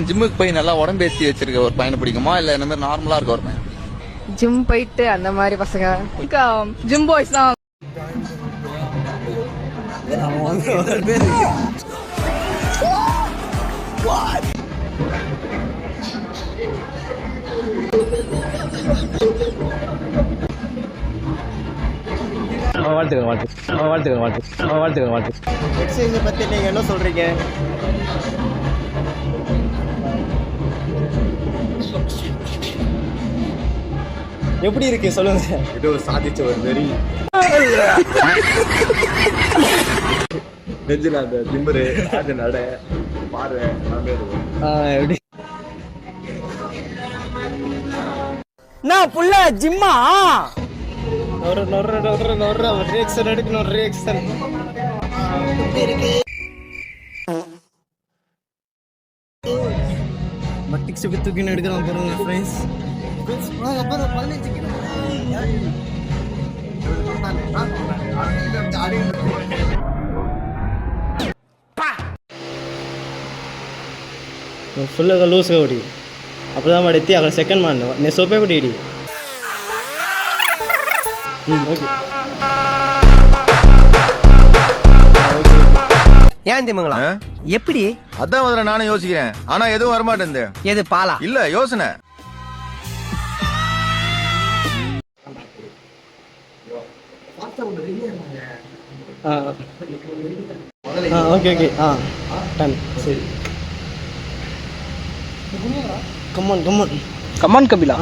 ஜிம்முக்கு போய் நல்லா உடம்பேத்தி வச்சிருக்க ஒரு பையனை பிடிக்குமா இல்ல இந்த மாதிரி நார்மலா இருக்க ஒரு பையன்? ஜிம் போயிட்டு அந்த மாதிரி பசங்க ஜிம் பாய்ஸ் தான். எக்ஸசைஸை பத்தி நீங்க என்ன சொல்றீங்க? எப்படி இருக்கு சொல்லுங்க. ஏதோ சாதிச்ச ஒரு வெறி நெஞ்சில அந்த திம்பரு அது நட பாரு எப்படி நான் புள்ள ஜிம்மா ரியாக்ஷன் எடுக்கணும். ரியாக்ஷன் மட்டிக்ஸ் எப்படி தூக்கின்னு எடுக்கலாம் பாருங்க ஃப்ரெண்ட்ஸ். 15 கிலோ ఫుల్గా లూజ్గా ఒకటి అప్పుడు వాడు ఎత్తి అక్కడ సెకండ్ మాట నేను సోపే ఒకటి ఇడి ஏன் திமுங்களா எப்படி அதான் முதல்ல நானும் யோசிக்கிறேன். ஆனா எதுவும் வரமாட்டேன். எது பாலா இல்ல யோசனை. ஓகே ஓகே டன் சரி. Come on come on come on Kapila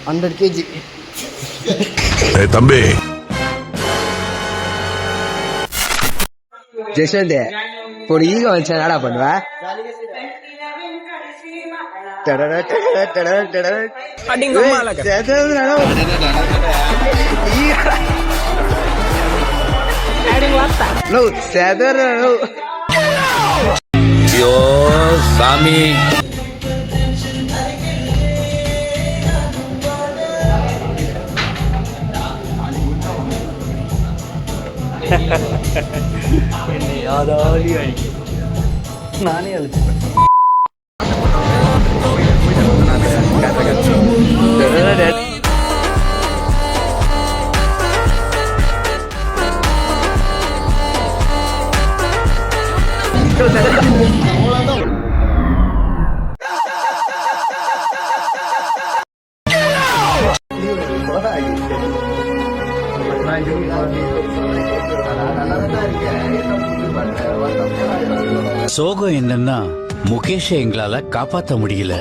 hundred KG தம்பி ஜெஷந்த் ஒரு ஈகோ வச்சு என்னடா பண்ணுவ? ஐயோ சாமி. நானே அழிச்சுப்பேன். சோகம் என்னன்னா முகேஷை எங்களால காப்பாற்ற முடியல.